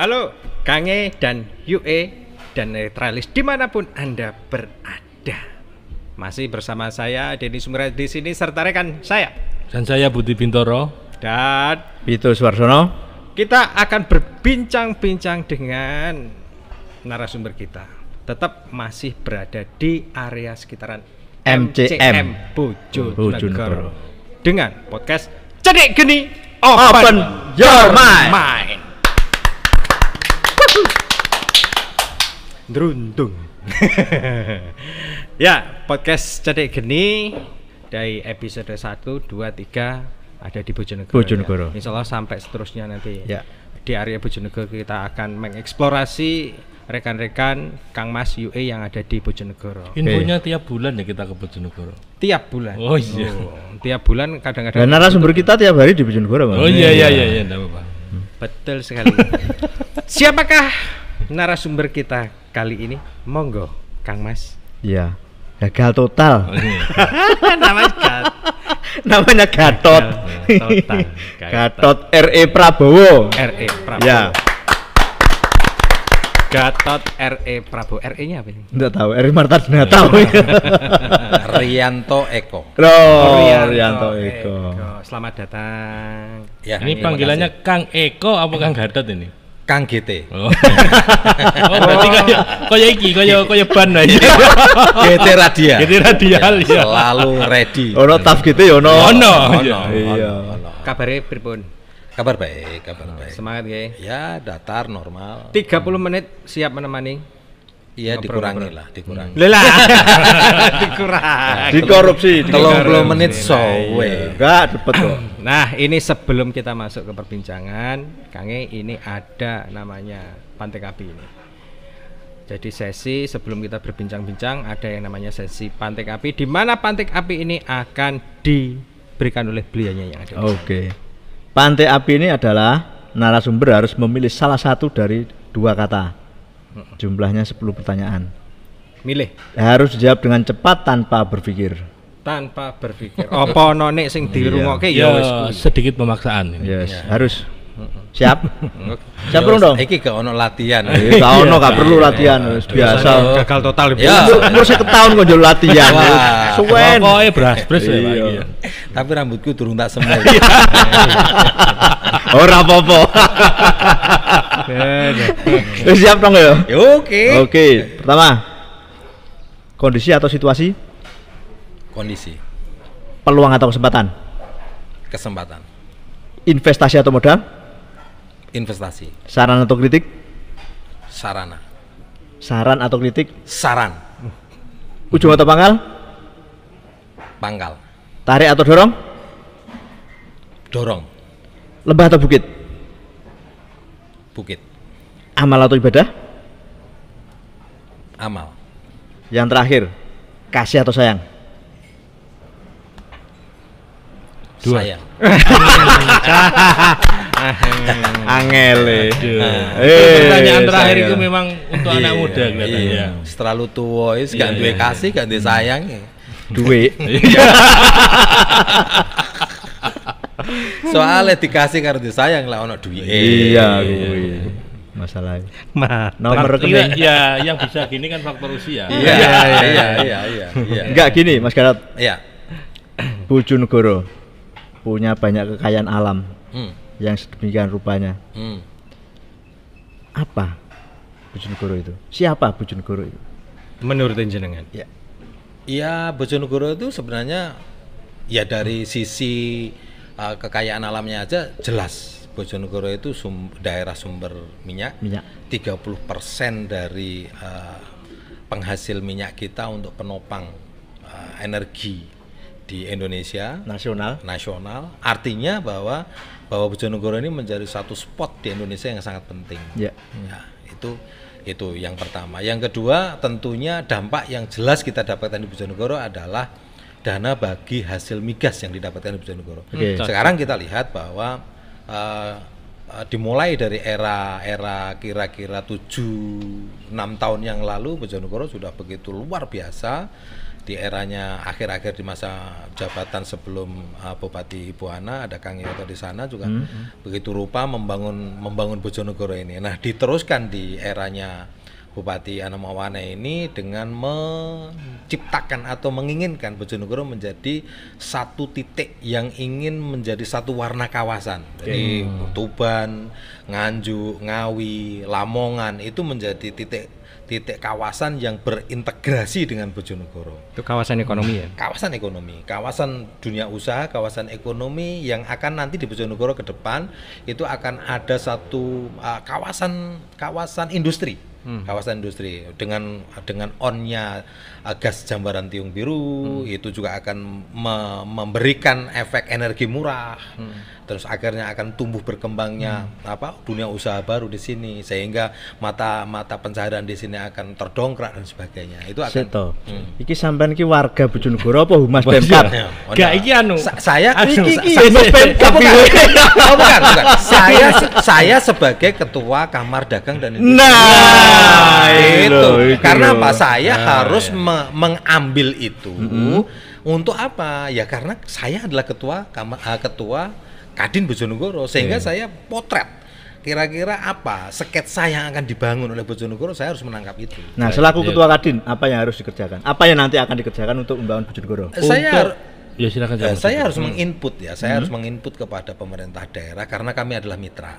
Halo, Kange dan UE dan netralis dimanapun Anda berada. Masih bersama saya Denny Sumera di sini serta rekan saya dan saya Budi Bintoro dan Vito Suarsono. Kita akan berbincang-bincang dengan narasumber kita. Tetap masih berada di area sekitaran MCM Bojonegoro dengan podcast Cedek Geni Open Your Mind. Druntung. Ya, podcast Cedek Geni dari episode 1, 2, 3 ada di Bojonegoro. Ya. Insya Allah sampai seterusnya nanti. Ya. Di area Bojonegoro kita akan mengeksplorasi rekan-rekan Kang Mas UE yang ada di Bojonegoro. Infonya tiap bulan ya kita ke Bojonegoro. Tiap bulan. Oh iya. Tiap bulan kadang-kadang. Dan narasumber kita tiap hari di Bojonegoro, Bang. Oh iya, enggak apa-apa. Betul sekali. Siapakah narasumber kita kali ini? Monggo, Kang Mas. Iya. Gagal total. Oh, iya. Namanya Gatot. Total. Gatot R.E. Prabowo. R.E. Prabowo. Ya. Gatot R.E. Prabowo. R.E.-nya apa ini? Enggak tahu. R.E. Marta Dinata. Rianto Eko. Rianto Eko. Selamat datang. Ya, Ini panggilannya Kang Eko apa Kang Gatot ini? Kang GT. Oh. Oh berarti kaya ban aja. GT Radia. GT Radial ya. Selalu ready. Ono taf gitu ya ono. Ono. Iya. Kabarnya pripun? Kabar baik. Semangat ya. Ya, datar normal. 30 menit siap menemani. Iya, dikurangi lah, dikurangi. Lelah. Dikurangi. Dikorupsi. 30 menit sowe. Enggak cepet kok. Nah, ini sebelum kita masuk ke perbincangan, Kange, ini ada namanya Pantek Api ini. Jadi sesi sebelum kita berbincang-bincang ada yang namanya sesi Pantek Api, di mana Pantek Api ini akan diberikan oleh beliaunya yang ada. Oke. Pantek Api ini adalah narasumber harus memilih salah satu dari dua kata. Jumlahnya 10 pertanyaan. Milih Harus dijawab dengan cepat tanpa berpikir. tanpa berpikir. Apa ono nek sing dirungokke ya wis Ya kuwi. sedikit pemaksaan ini. Yes, harus. Siap? Siap belum dong? Iki gak ono latihan. Gak ono, gak perlu latihan, wis biasa. Gagal total Ya. Umur 50 tahun kok jual latihan. Wah. Suwen. Pokoknya beras-beras ya Pak, Iya. iya. Tapi rambutku durung tak semel. Ora apa-apa. Wis siap dong ya? Ya, Oke. Oke, pertama. Kondisi atau situasi? Kondisi, Peluang atau kesempatan? kesempatan, Investasi atau modal? investasi, Saran atau kritik? sarana, Saran atau kritik? saran, Ujung atau pangkal? pangkal, Tarik atau dorong? dorong, Lembah atau bukit? bukit, Amal atau ibadah? amal, Yang terakhir, kasih atau sayang? Dua. sayang. Angele. Pertanyaan terakhir itu memang untuk anak muda kelihatannya. Iya. Terlalu tua, gak Iya, duwe iya. kasih, gak duwe sayang. Duit. Soalnya dikasih karo disayang lah ono duit. Iya, kuwi. Masalahnya. Nomor rekening. Ya yang bisa gini kan faktor usia. Iya. Enggak gini, Mas Gatot. Iya. Bojonegoro punya banyak kekayaan alam Hmm. yang sedemikian rupanya. Hmm. Apa Bojonegoro itu? Siapa Bojonegoro itu? Menurut jenengan. Iya, Bojonegoro itu sebenarnya ya dari sisi kekayaan alamnya aja jelas. Bojonegoro itu daerah sumber minyak. 30% dari penghasil minyak kita untuk penopang energi di Indonesia Nasional. artinya bahwa Bojonegoro ini menjadi satu spot di Indonesia yang sangat penting. Ya. Ya, itu yang pertama. Yang kedua, tentunya dampak yang jelas kita dapatkan di Bojonegoro adalah dana bagi hasil migas yang didapatkan di Bojonegoro. Oke. Sekarang kita lihat bahwa dimulai dari era kira-kira 7-6 tahun yang lalu Bojonegoro sudah begitu luar biasa di eranya akhir-akhir di masa jabatan sebelum Bupati Ibu Ana, ada Kang Yoto di sana juga begitu rupa membangun Bojonegoro ini. Nah, diteruskan di eranya Bupati Ana Mawana ini dengan menciptakan atau menginginkan Bojonegoro menjadi satu titik yang ingin menjadi satu warna kawasan. Jadi Tuban, Nganjuk, Ngawi, Lamongan itu menjadi titik kawasan yang berintegrasi dengan Bojonegoro. Itu kawasan ekonomi ya? Kawasan ekonomi, kawasan dunia usaha, kawasan ekonomi yang akan nanti di Bojonegoro ke depan itu akan ada satu kawasan industri. Kawasan industri dengan onnya gas Jambaran Tiung Biru itu juga akan memberikan efek energi murah. Terus akhirnya akan tumbuh berkembangnya dunia usaha baru di sini, sehingga mata pencaharian di sini akan terdongkrak dan sebagainya. Itu akan Seto. Iki sampean iki warga Bojonegoro apa Humas Pemkab? Gak iki anu. Saya Humas Pemkab. bukan. Saya sebagai ketua Kamar Dagang dan Industri. Nah, itu. Karena apa? Saya harus mengambil itu untuk apa? Ya karena saya adalah ketua Kadin Bojonegoro, sehingga saya potret kira-kira apa sketsa yang akan dibangun oleh Bojonegoro, saya harus menangkap itu. Nah, selaku ketua Kadin, apa yang harus dikerjakan? Apa yang nanti akan dikerjakan untuk membangun Bojonegoro? Ya silakan. Saya harus menginput ya, saya harus menginput kepada pemerintah daerah karena kami adalah mitra.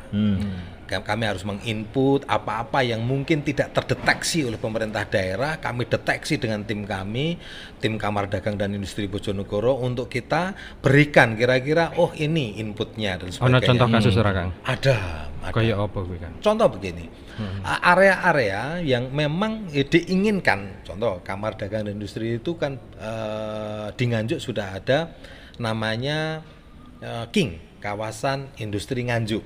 Kami harus menginput apa-apa yang mungkin tidak terdeteksi oleh pemerintah daerah, kami deteksi dengan tim kami, tim Kamar Dagang dan Industri Bojonegoro, untuk kita berikan kira-kira ini inputnya dan sebagainya. Ono contoh kasus ora, Kang? Ada. Kayak apa kuwi, Kang? Contoh begini, area-area yang memang diinginkan, contoh Kamar Dagang dan Industri itu kan di Nganjuk sudah ada namanya King, kawasan industri Nganjuk.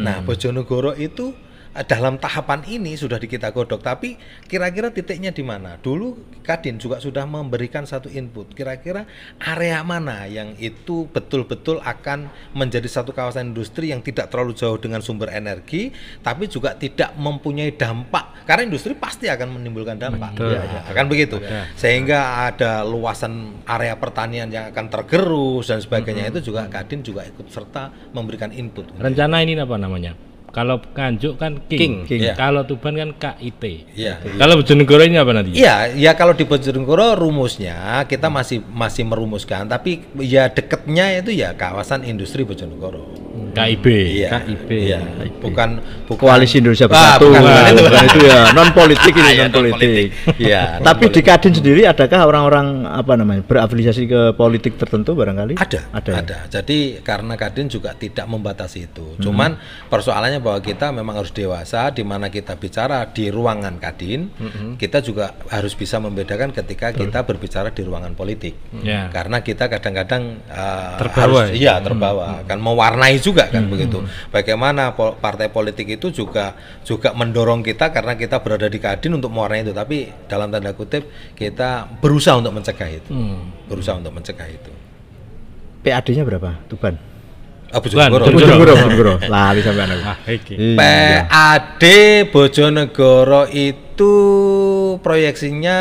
Nah, Bojonegoro itu dalam tahapan ini sudah kita godok, tapi kira-kira titiknya di mana? Dulu Kadin juga sudah memberikan satu input, kira-kira area mana yang itu betul-betul akan menjadi satu kawasan industri yang tidak terlalu jauh dengan sumber energi, tapi juga tidak mempunyai dampak, karena industri pasti akan menimbulkan dampak. Akan begitu. Sehingga ada luasan area pertanian yang akan tergerus dan sebagainya, itu juga Kadin juga ikut serta memberikan input. Rencana ini apa namanya? Kalau Nganjuk kan King. Kalau Tuban kan KIT. Kalau Bojonegoro ini apa nanti? Iya, kalau di Bojonegoro rumusnya kita masih merumuskan, tapi ya deketnya itu ya kawasan industri Bojonegoro. KIB. Iya. Bukan Koalisi Indonesia Bersatu. Bukan itu ya, non politik ini, non politik. Iya. Tapi di Kadin sendiri adakah orang-orang berafiliasi ke politik tertentu barangkali? Ada. Jadi karena Kadin juga tidak membatasi itu. Cuman persoalannya bahwa kita memang harus dewasa, di mana kita bicara di ruangan Kadin, kita juga harus bisa membedakan ketika kita berbicara di ruangan politik. Karena kita kadang-kadang terbawa, kan mewarnai juga kan begitu. Bagaimana partai politik itu juga mendorong kita karena kita berada di Kadin untuk mewarnai itu, tapi dalam tanda kutip kita berusaha untuk mencegah itu. PAD-nya berapa? Tuban? Bojonegoro. Lali sampean aku. PAD Bojonegoro itu proyeksinya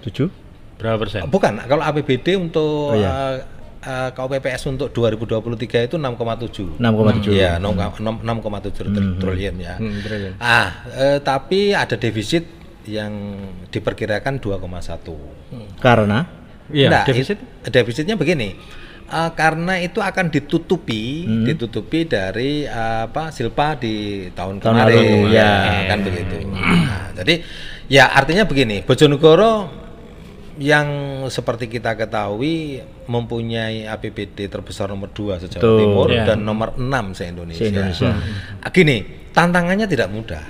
7 berapa persen? Bukan, kalau APBD untuk KUPPS untuk 2023 itu 6,7. 6,7. Iya, 6,7 triliun ya. Tapi ada defisit yang diperkirakan 2,1. Karena? Iya, defisitnya begini. Karena itu akan ditutupi dari Silpa di tahun kemarin, kan begitu. Nah, jadi ya artinya begini, Bojonegoro yang seperti kita ketahui mempunyai APBD terbesar nomor 2 se-Jawa Timur dan nomor 6 se-Indonesia. Gini, tantangannya tidak mudah.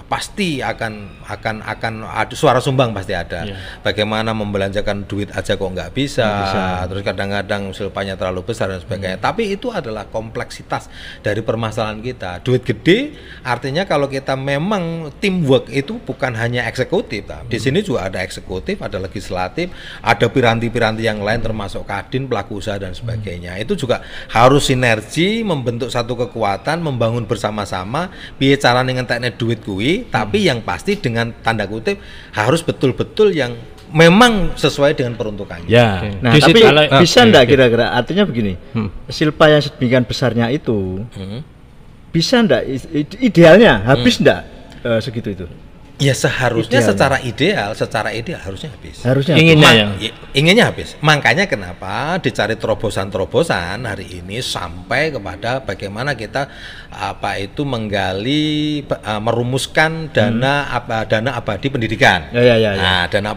Pasti akan ada suara sumbang, pasti ada. Bagaimana membelanjakan duit aja kok nggak bisa. Terus kadang-kadang silpanya terlalu besar dan sebagainya. Tapi itu adalah kompleksitas dari permasalahan kita. Duit gede artinya kalau kita memang teamwork itu bukan hanya eksekutif. Di sini juga ada eksekutif, ada legislatif, ada piranti-piranti yang lain termasuk Kadin, pelaku usaha dan sebagainya. Itu juga harus sinergi, membentuk satu kekuatan, membangun bersama-sama. Bicara dengan teknik duit kui, tapi yang pasti dengan tanda kutip harus betul-betul yang memang sesuai dengan peruntukannya. Ya. Nah, tapi bisa enggak kira-kira artinya begini. Silpa yang sedemikian besarnya itu bisa enggak idealnya habis enggak segitu itu? Ya seharusnya secara ideal harusnya habis. Harusnya inginnya habis. Makanya kenapa dicari terobosan-terobosan hari ini sampai kepada bagaimana kita menggali merumuskan dana abadi pendidikan. Nah, dana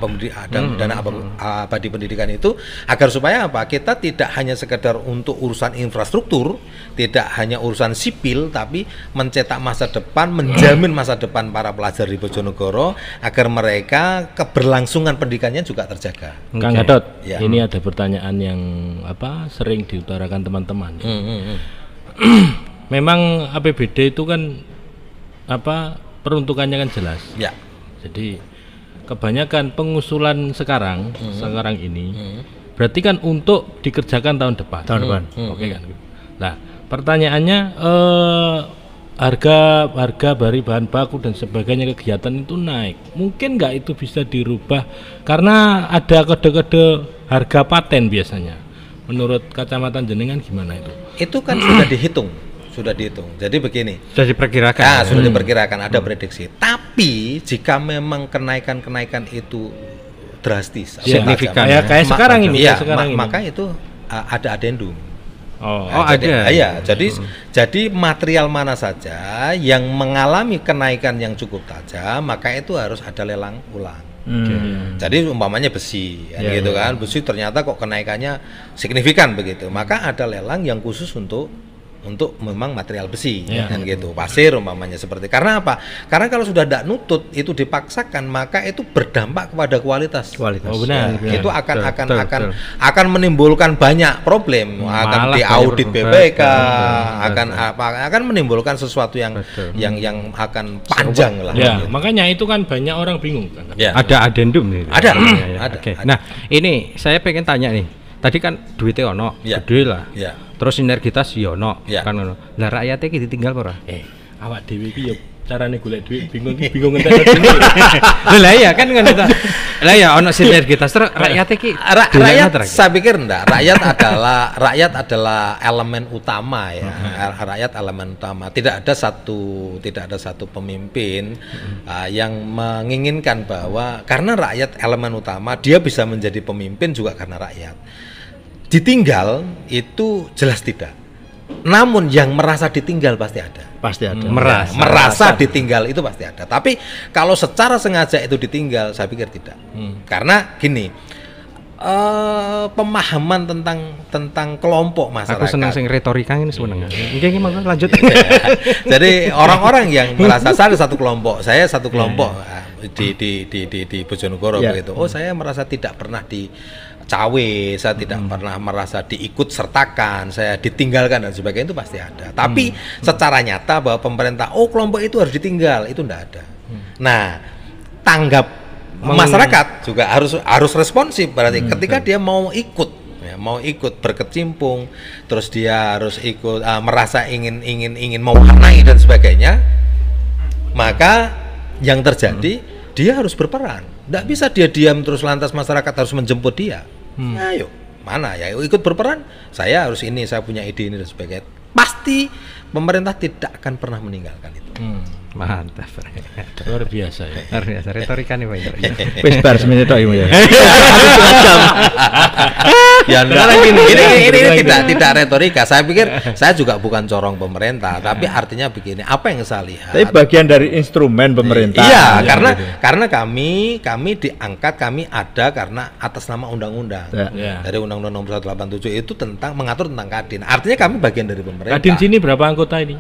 abadi pendidikan itu agar supaya kita tidak hanya sekedar untuk urusan infrastruktur, tidak hanya urusan sipil, tapi mencetak masa depan, menjamin masa depan para pelajar di Bojonegoro agar mereka keberlangsungan pendidikannya juga terjaga. Kang Gatot, ini ada pertanyaan yang sering diutarakan teman-teman. Memang APBD itu kan peruntukannya kan jelas. Ya. Jadi kebanyakan pengusulan sekarang ini berarti kan untuk dikerjakan tahun depan. Oke kan. Nah, pertanyaannya harga dari bahan baku dan sebagainya kegiatan itu naik. Mungkin nggak itu bisa dirubah karena ada kode-kode harga paten biasanya. Menurut kacamata jenengan gimana itu? Itu kan sudah dihitung. Jadi begini. Sudah diperkirakan. Sudah diperkirakan, ada prediksi. Tapi jika memang kenaikan itu drastis, signifikan kayak sekarang ini, maka itu ada adendum. Ada. Ya, jadi material mana saja yang mengalami kenaikan yang cukup tajam, maka itu harus ada lelang ulang. Jadi umpamanya besi, kan, besi ternyata kok kenaikannya signifikan begitu, maka ada lelang yang khusus untuk memang material besi, kan gitu, pasir umpamanya seperti. Karena apa? Karena kalau sudah tidak nutut itu dipaksakan, maka itu berdampak kepada kualitas. Benar. Itu akan menimbulkan banyak problem, akan diaudit BPK, akan menimbulkan sesuatu yang akan panjang lah. Ya, makanya itu kan banyak orang bingung kan. Ada adendum nih. Ada. Nah, ini saya pengen tanya nih. Tadi kan duitnya ono, gede lah. Terus sinergitas yono kan ono. Lah rakyatnya iki ditinggal ora? Awak dhewe iki yo carane golek duit bingung entek dene. Lah iya kan ngono ta. Lah ya ono sinergitas terus rakyatnya iki saya pikir enggak. Rakyat adalah elemen utama ya. Rakyat elemen utama. Tidak ada satu pemimpin yang menginginkan bahwa karena rakyat elemen utama, dia bisa menjadi pemimpin juga karena rakyat. Ditinggal itu jelas tidak. Namun yang merasa ditinggal pasti ada. Merasa ditinggal itu pasti ada. Tapi kalau secara sengaja itu ditinggal, saya pikir tidak. Karena gini, pemahaman tentang kelompok masyarakat. Aku senang sing retorika ini sebenarnya. Nggih lanjut. Jadi orang-orang yang merasa saya satu kelompok di Bojonegoro begitu. Saya merasa tidak pernah cawe, saya tidak pernah merasa diikut sertakan, saya ditinggalkan dan sebagainya, itu pasti ada. Tapi secara nyata bahwa pemerintah kelompok itu harus ditinggal, itu tidak ada. Nah, tanggap masyarakat juga harus responsif, berarti ketika dia mau ikut berkecimpung, terus dia harus ikut merasa ingin mewarnai dan sebagainya, maka yang terjadi dia harus berperan. Tidak bisa dia diam terus lantas masyarakat harus menjemput dia. Ayo, mana ya ikut berperan? Saya harus ini, saya punya ide ini dan sebagainya. Pasti pemerintah tidak akan pernah meninggalkan itu. Mantap. Luar biasa ya. Luar biasa. Retorika nih Pak Indra. Wis bar semenit tok ya. Ya ini tidak retorika. Saya pikir saya juga bukan corong pemerintah, tapi artinya begini, apa yang saya lihat. Tapi bagian dari instrumen pemerintah. Iya, karena kami diangkat, kami ada karena atas nama undang-undang. Dari Undang-Undang Nomor 187 itu mengatur tentang Kadin. Artinya kami bagian dari pemerintah. Kadin sini berapa anggota ini?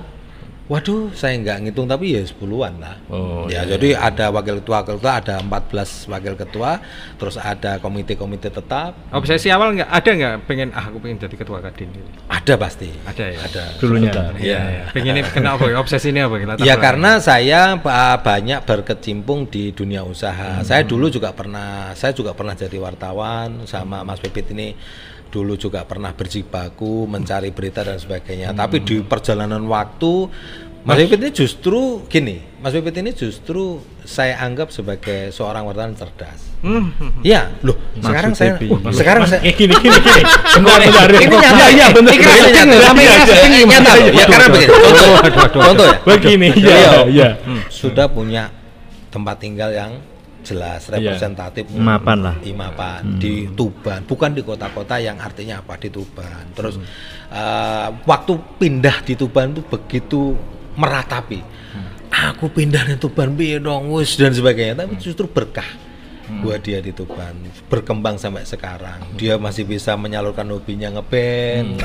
Waduh, saya nggak ngitung tapi ya 10-an lah. Jadi ada wakil ketua, ada 14 wakil ketua, terus ada komite-komite tetap. Obsesi awal ada pengen aku pengen jadi ketua Kadin? Ada pasti. Ada ya. Ada. Dulunya. Iya. Pengen kena apa? Obsesi ini apa? Ya karena saya banyak berkecimpung di dunia usaha. Saya dulu juga pernah jadi wartawan sama Mas Pipit ini. Dulu juga pernah berjibaku mencari berita dan sebagainya. Tapi di perjalanan waktu Mas Pipit ini justru saya anggap sebagai seorang wartawan cerdas. Iya, loh. Sekarang saya gini. Bentar, ini nyata. Iya, benar. Ini nyata loh. Ya karena begini. Contoh ya. Begini. Iya. Sudah punya tempat tinggal yang jelas representatif, Imapan lah. Imapan di Tuban, bukan di kota-kota yang artinya apa di Tuban. Terus waktu pindah di Tuban itu begitu meratapi. Aku pindah di Tuban piye dong wis dan sebagainya, tapi justru berkah buat dia di Tuban, berkembang sampai sekarang. Dia masih bisa menyalurkan hobinya ngeband.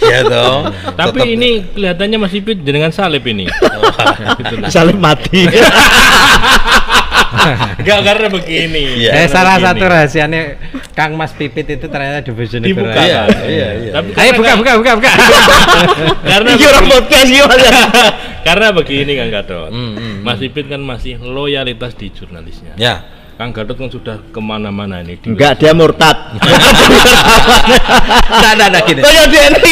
Ya toh. Tapi Tetep- ini kelihatannya masih Pit dengan salib ini. Salib mati. Enggak, karena begini. Iya. Salah satu rahasianya Kang Mas Pipit itu ternyata division Dibuka. Iya. Tapi Ayo buka. karena Iki orang podcast iki Mas. karena begini Kang Gatot. Mas Pipit kan masih loyalitas di jurnalisnya. Ya. Kang Gatot kan sudah kemana-mana ini. Enggak, dia murtad. Enggak gini. Kayak dia ini.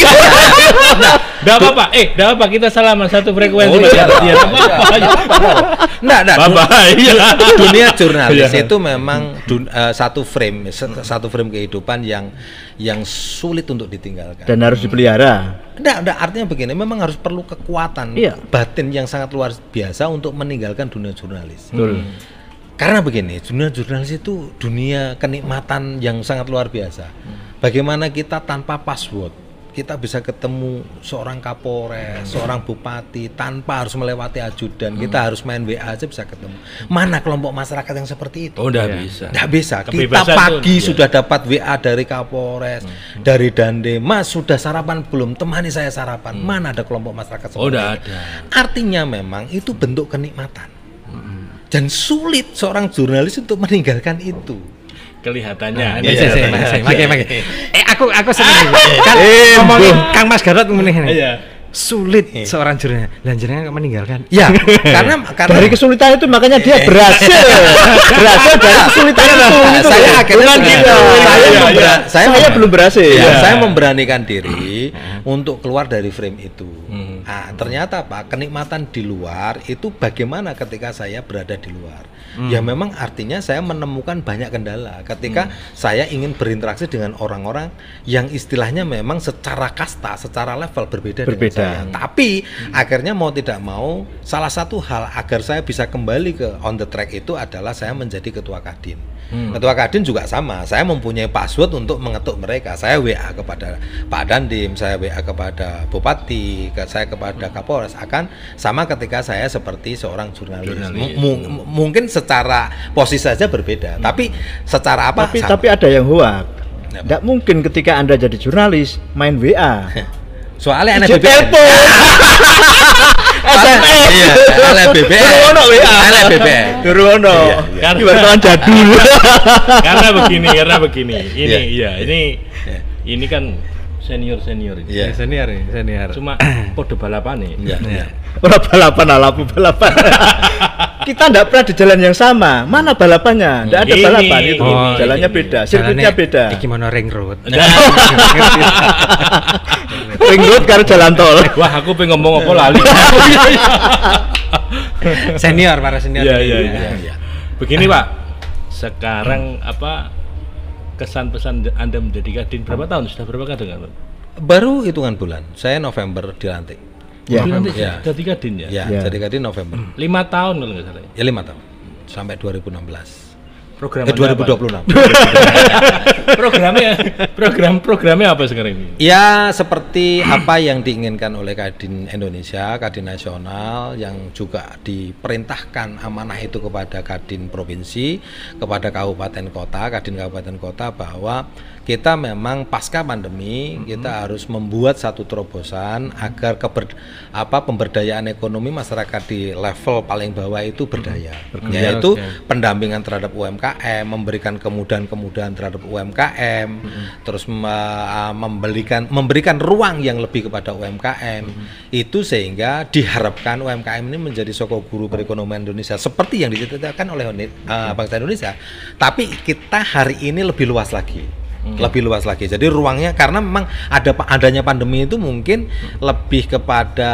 Enggak apa-apa. Enggak apa, kita salaman satu frekuensi. Oh, iya. Iya, Enggak. Iya. Dunia jurnalis Iya. itu memang satu frame kehidupan yang sulit untuk ditinggalkan. Dan harus dipelihara. Enggak, artinya begini, memang harus perlu kekuatan Iya. batin yang sangat luar biasa untuk meninggalkan dunia jurnalis. Betul. Karena begini, dunia jurnalis itu dunia kenikmatan yang sangat luar biasa. Bagaimana kita tanpa password, kita bisa ketemu seorang kapolres, seorang bupati tanpa harus melewati ajudan. Kita harus main WA aja bisa ketemu. Mana kelompok masyarakat yang seperti itu? Oh, enggak bisa. Nggak bisa. Kita Kebebasan pagi tuh, sudah dapat WA dari Kapolres, dari Dande. Mas sudah sarapan belum? Temani saya sarapan. Mana ada kelompok masyarakat seperti Oh, enggak itu? ada. Artinya memang itu bentuk kenikmatan. Dan sulit seorang jurnalis untuk meninggalkan itu. Kelihatannya. Makai. Aku seneng iki. Kan ngomongin Kang Mas Gatot ngene. Iya. Sulit seorang jurnalis. Lan jenengan meninggalkan. Ya, karena Dari kesulitan itu makanya dia berhasil. Berhasil dari kesulitan itu. saya akhirnya Bukan begitu. gitu. Saya belum berhasil. Saya memberanikan diri untuk keluar dari frame itu. Nah, ternyata apa? Kenikmatan di luar itu bagaimana ketika saya berada di luar? Ya memang artinya saya menemukan banyak kendala ketika saya ingin berinteraksi dengan orang-orang yang istilahnya memang secara kasta, secara level berbeda dengan saya. Tapi akhirnya mau tidak mau, salah satu hal agar saya bisa kembali ke on the track itu adalah saya menjadi ketua Kadin. Ketua Kadin juga sama, saya mempunyai password untuk mengetuk mereka. Saya WA kepada Pak Dandim, saya WA kepada Bupati, saya kepada Kapolres. Akan sama ketika saya seperti seorang jurnalis. Mungkin secara posisi saja berbeda, tapi secara apa? Tapi ada yang hoak. Tidak mungkin ketika Anda jadi jurnalis main WA. Soalnya anak Ijek telepon. Iya, anak BBM. Ono WA. Anak BBM. Durono. Karena Wartawan jadul. karena begini. Ini kan senior ini. Iya. Senior. Cuma kode balapan nih. Iya. Orang balapan alapu balapan. Kita enggak pernah di jalan yang sama. Mana balapannya? Enggak ada Ini. balapan itu. Oh, Jalannya ini. beda, sirkuitnya beda. Iki mono ring road. Ring road karo jalan tol. Wah, aku pengen ngomong apa lali. Para senior. Iya. Begini, Pak. Sekarang apa kesan pesan Anda menjadi Kadin berapa tahun? Sudah berapa Kadin? Baru hitungan bulan. Saya November dilantik. Ya. Ya. Jadi Kadin ya? Ya, Ya. jadi Kadin November. 5 tahun kalau nggak salah. Ya 5 tahun. Sampai 2016. Program 2026. Programnya apa sekarang ini? Ya seperti apa yang diinginkan oleh Kadin Indonesia, Kadin Nasional yang juga diperintahkan amanah itu kepada Kadin Provinsi, kepada Kabupaten Kota, Kadin Kabupaten Kota bahwa kita memang pasca pandemi kita harus membuat satu terobosan agar pemberdayaan ekonomi masyarakat di level paling bawah itu berdaya, yaitu pendampingan terhadap UMKM, memberikan kemudahan-kemudahan terhadap UMKM, terus memberikan ruang yang lebih kepada UMKM, itu sehingga diharapkan UMKM ini menjadi soko guru perekonomian Indonesia seperti yang diciptakan oleh bangsa Indonesia. Tapi kita hari ini lebih luas lagi. lebih luas lagi. Jadi ruangnya karena memang adanya pandemi itu mungkin lebih kepada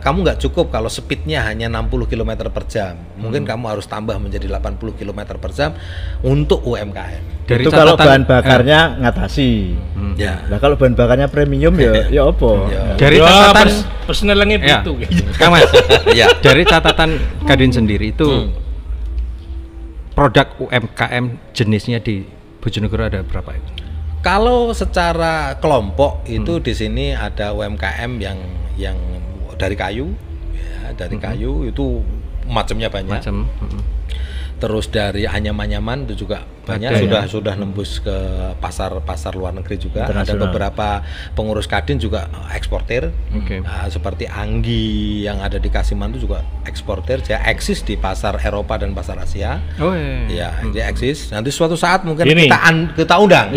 kamu nggak cukup kalau speednya hanya 60 km per jam. Mungkin kamu harus tambah menjadi 80 km per jam untuk UMKM. Dari itu kalau bahan bakarnya ngatasi. Ya. Nah kalau bahan bakarnya premium ya apa? Ya. Dari catatan personelnya itu. Kang Mas. Ya. Dari catatan Kadin sendiri itu produk UMKM jenisnya di Bojonegoro ada berapa itu? Kalau secara kelompok itu di sini ada UMKM yang dari kayu, ya, dari kayu itu macamnya banyak. Terus dari anyaman-anyaman itu juga banyak, sudah nembus ke pasar luar negeri juga. Ada beberapa pengurus Kadin juga eksportir, seperti Anggi yang ada di Kasiman itu juga eksportir. Dia eksis di pasar Eropa dan pasar Asia. Ya, dia eksis. Nanti suatu saat mungkin kita undang.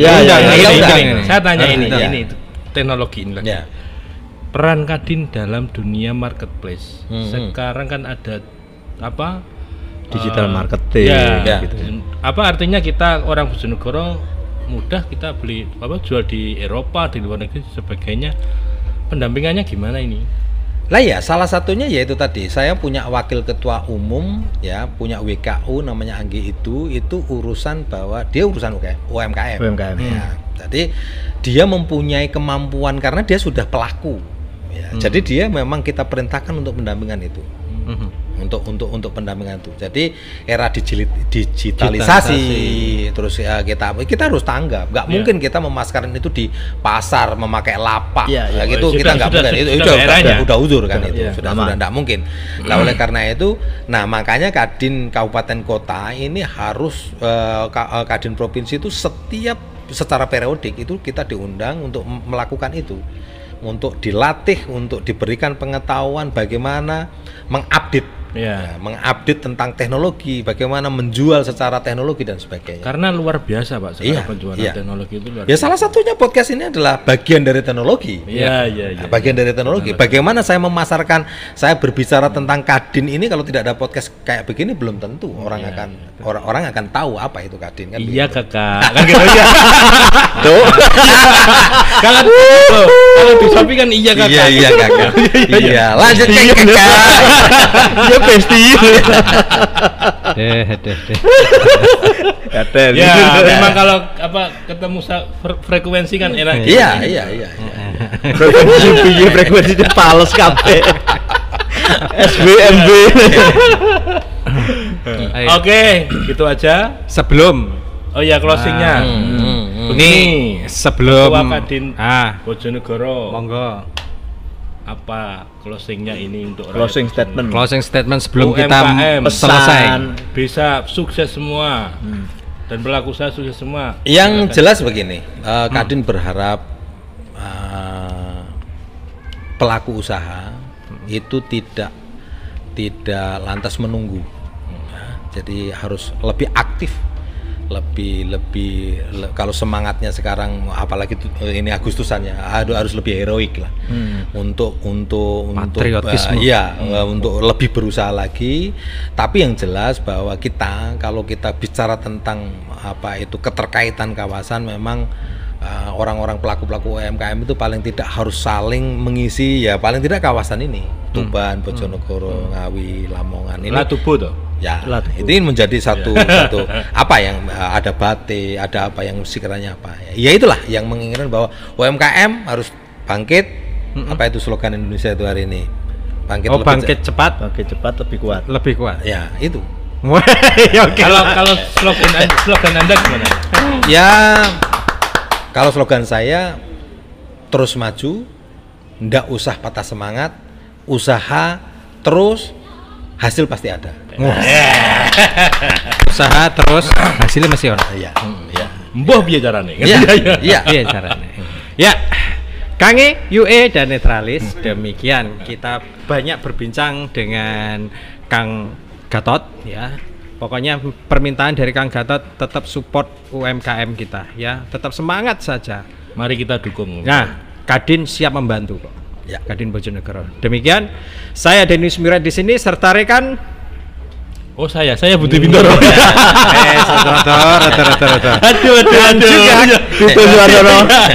Saya tanya ini teknologi ini lagi. Ya. Peran Kadin dalam dunia marketplace. Sekarang kan ada digital marketing gitu. Apa artinya kita orang Bojonegoro mudah kita beli jual di Eropa, di luar negeri sebagainya. Pendampingannya gimana ini? Lah ya, salah satunya yaitu tadi saya punya wakil ketua umum ya, punya WKU namanya Anggi itu urusan bahwa dia urusan UMKM. Ya. Jadi dia mempunyai kemampuan karena dia sudah pelaku. Ya. Jadi dia memang kita perintahkan untuk pendampingan itu. Untuk pendampingan itu. Jadi era digitalisasi terus ya kita harus tanggap. Nggak mungkin kita memasarkan itu di pasar memakai lapak. Gitu kita nggak mungkin. Itu udah uzur kan itu. Sudah nggak mungkin. Nah, oleh karena itu, makanya Kadin kabupaten kota ini harus Kadin provinsi itu secara periodik itu kita diundang untuk melakukan itu. Untuk dilatih, untuk diberikan pengetahuan bagaimana mengupdate mengupdate tentang teknologi, bagaimana menjual secara teknologi dan sebagainya. Karena luar biasa Pak, sekarang penjualan teknologi itu luar biasa. Salah satunya podcast ini adalah bagian dari teknologi. Bagian dari teknologi. Bagaimana saya memasarkan, saya berbicara tentang Kadin ini kalau tidak ada podcast kayak begini belum tentu orang akan tahu apa itu Kadin kan. Iya Kakak. Kan gitu ya. Tuh. Kalau di kan iya Kakak. Iya Kakak. Iya, lanjut Kakak. Pasti. Memang kalau ketemu frekuensi kan enak. Iya. Frekuensi itu pales kabeh. SBMB. Oke, gitu aja. Sebelum closingnya. Ini sebelum Kadin Bojonegoro. Monggo. Apa closingnya ini untuk closing statement sebelum UMKM, kita selesai bisa sukses semua dan pelaku usaha sukses semua. Yang jelas begini, Kadin berharap pelaku usaha itu tidak lantas menunggu, jadi harus lebih aktif. Lebih kalau semangatnya sekarang apalagi ini Agustusannya harus lebih heroik lah untuk patriotisme. Untuk lebih berusaha lagi. Tapi yang jelas bahwa kalau kita bicara tentang keterkaitan kawasan, memang orang-orang pelaku UMKM itu paling tidak harus saling mengisi paling tidak kawasan ini, Tuban, Bojonegoro, Ngawi, Lamongan ini. Latubu tuh. Ini menjadi satu apa yang ada batik, ada apa yang sekiranya ya itulah yang menginginkan bahwa UMKM harus bangkit. Apa itu slogan Indonesia itu hari ini? Bangkit cepat, lebih kuat. Ya, itu. Kalau slogan Anda gimana? Ya, kalau slogan saya terus maju, ndak usah patah semangat, usaha terus, hasil pasti ada. Usaha terus, hasilnya masih orang. Mbah piye carane? Iya, carane. Ya, Kange, UE dan Netralis. Demikian kita banyak berbincang dengan Kang Gatot ya. Pokoknya permintaan dari Kang Gatot tetap support UMKM kita ya, tetap semangat saja. Mari kita dukung. Nah, Kadin siap membantu kok. Ya. Kadin Bojonegoro. Demikian, saya Denny Sumirat di sini serta rekan Oh saya Budi Bintoro. Rata-rata. Aduh.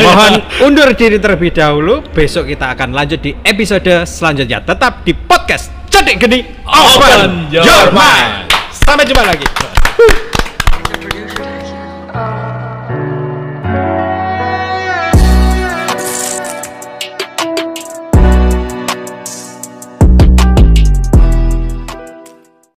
Mohon undur diri terlebih dahulu. Besok kita akan lanjut di episode selanjutnya. Tetap di podcast Cedik Geni Open Your Mind. Sampai jumpa lagi.